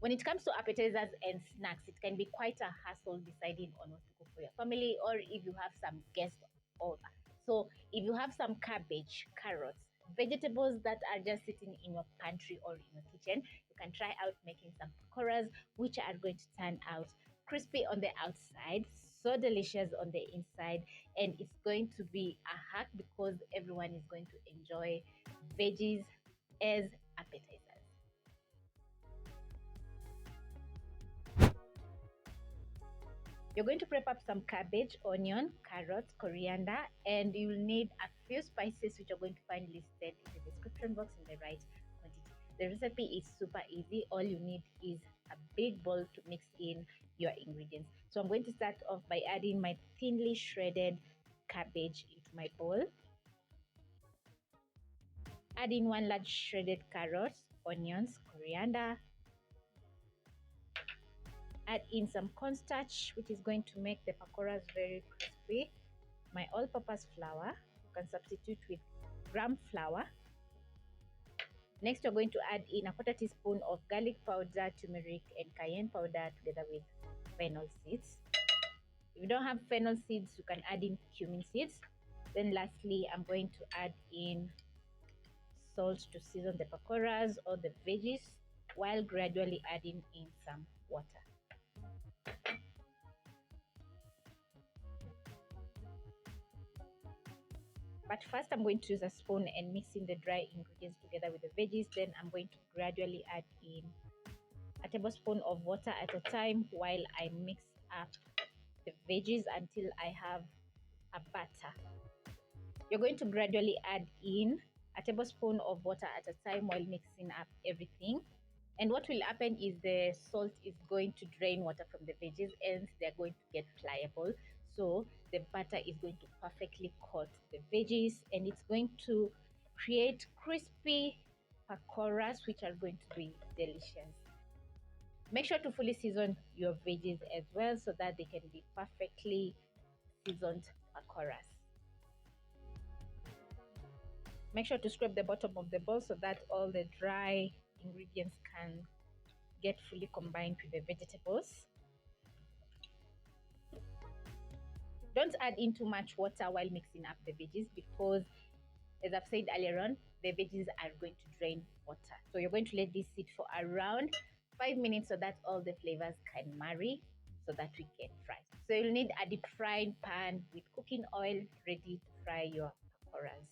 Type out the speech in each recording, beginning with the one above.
When it comes to appetizers and snacks, it can be quite a hassle deciding on what to cook for your family, or if you have some guests over. So if you have some cabbage, carrots, vegetables that are just sitting in your pantry or in your kitchen, you can try out making some pakoras, which are going to turn out crispy on the outside, so delicious on the inside, and it's going to be a hack because everyone is going to enjoy veggies as appetizers. You're going to prep up some cabbage, onion, carrots, coriander, and you'll need a few spices which you're going to find listed in the description box in the right quantity. The recipe is super easy. All you need is a big bowl to mix in your ingredients. So I'm going to start off by adding my thinly shredded cabbage into my bowl. Add in 1 large shredded carrot, onions, coriander. Add in some cornstarch, which is going to make the pakoras very crispy. My all-purpose flour, you can substitute with gram flour. Next, you're going to add in a 1/4 teaspoon of garlic powder, turmeric, and cayenne powder together with fennel seeds. If you don't have fennel seeds, you can add in cumin seeds. Then lastly, I'm going to add in salt to season the pakoras or the veggies, while gradually adding in some water. But first, I'm going to use a spoon and mix in the dry ingredients together with the veggies. Then I'm going to gradually add in a tablespoon of water at a time while I mix up the veggies until I have a batter. You're going to gradually add in a tablespoon of water at a time while mixing up everything. And what will happen is the salt is going to drain water from the veggies and they're going to get pliable. So the batter is going to perfectly coat the veggies and it's going to create crispy pakoras which are going to be delicious. Make sure to fully season your veggies as well so that they can be perfectly seasoned pakoras. Make sure to scrape the bottom of the bowl so that all the dry ingredients can get fully combined with the vegetables. Don't add in too much water while mixing up the veggies because, as I've said earlier on, the veggies are going to drain water. So you're going to let this sit for around 5 minutes so that all the flavors can marry so that we can fry. So you'll need a deep frying pan with cooking oil ready to fry your pakoras.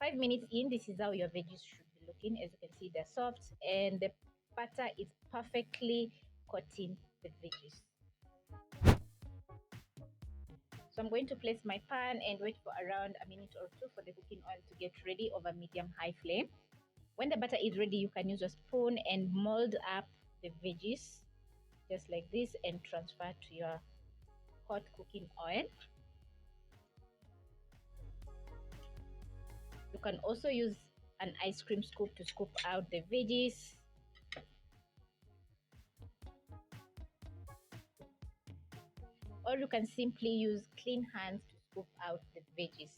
5 minutes in, this is how your veggies should be looking. As you can see, they're soft and the batter is perfectly coating the veggies. So I'm going to place my pan and wait for around a minute or two for the cooking oil to get ready over medium-high flame. When the batter is ready, you can use a spoon and mold up the veggies just like this and transfer to your hot cooking oil. You can also use an ice cream scoop to scoop out the veggies. Or you can simply use clean hands to scoop out the veggies.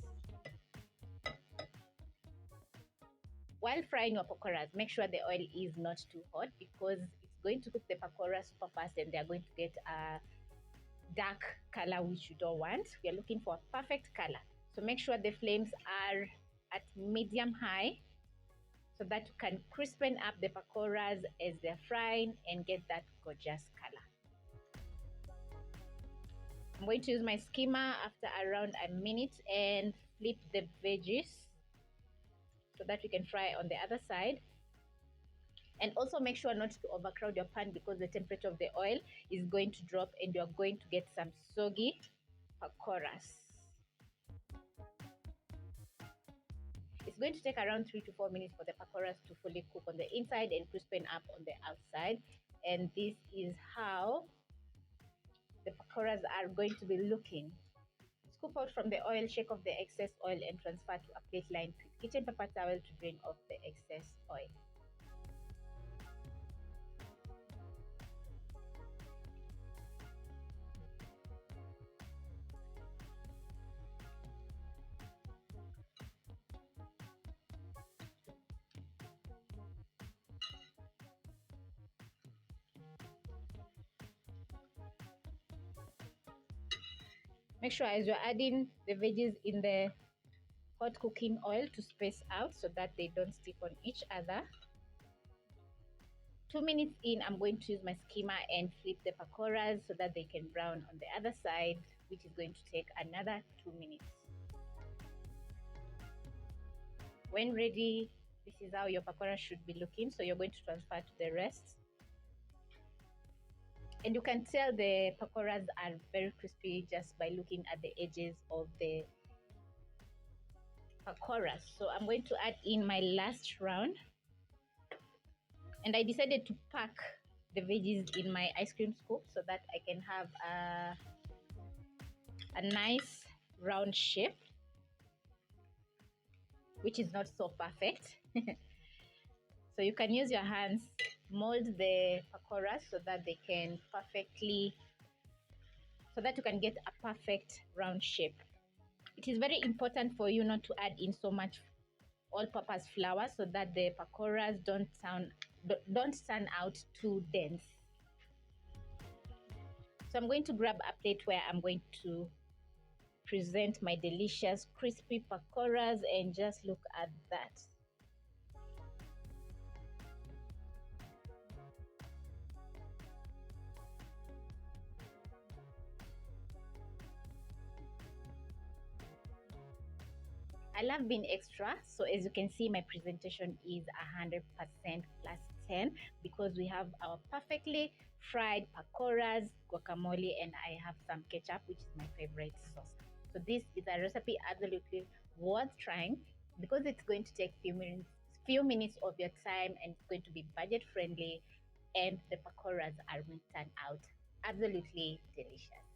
While frying your pakoras, make sure the oil is not too hot because it's going to cook the pakoras super fast and they're going to get a dark color which you don't want. We are looking for a perfect color. So make sure the flames are at medium high so that you can crispen up the pakoras as they're frying and get that gorgeous color. I'm going to use my skimmer after around a minute and flip the veggies so that we can fry on the other side. And also make sure not to overcrowd your pan because the temperature of the oil is going to drop and you're going to get some soggy pakoras. It's going to take around 3 to 4 minutes for the pakoras to fully cook on the inside and crispen up on the outside. And this is how the pakoras are going to be looking. Scoop out from the oil, shake off the excess oil and transfer to a plate lined with kitchen paper towel to drain off the excess oil. Make sure as you're adding the veggies in the hot cooking oil to space out so that they don't stick on each other. 2 minutes in, I'm going to use my skimmer and flip the pakoras so that they can brown on the other side, which is going to take another 2 minutes. When ready, this is how your pakora should be looking. So you're going to transfer to the rest. And you can tell the pakoras are very crispy just by looking at the edges of the pakoras. So I'm going to add in my last round. And I decided to pack the veggies in my ice cream scoop so that I can have a nice round shape, which is not so perfect. So you can use your hands, mold the pakoras so that they can so that you can get a perfect round shape. It is very important for you not to add in so much all-purpose flour so that the pakoras don't turn out too dense. So I'm going to grab a plate where I'm going to present my delicious crispy pakoras, and just look at that. I love being extra, so as you can see, my presentation is 100% plus 10 because we have our perfectly fried pakoras, guacamole, and I have some ketchup, which is my favorite sauce. So this is a recipe absolutely worth trying because it's going to take few minutes of your time, and it's going to be budget friendly, and the pakoras are going to turn out absolutely delicious.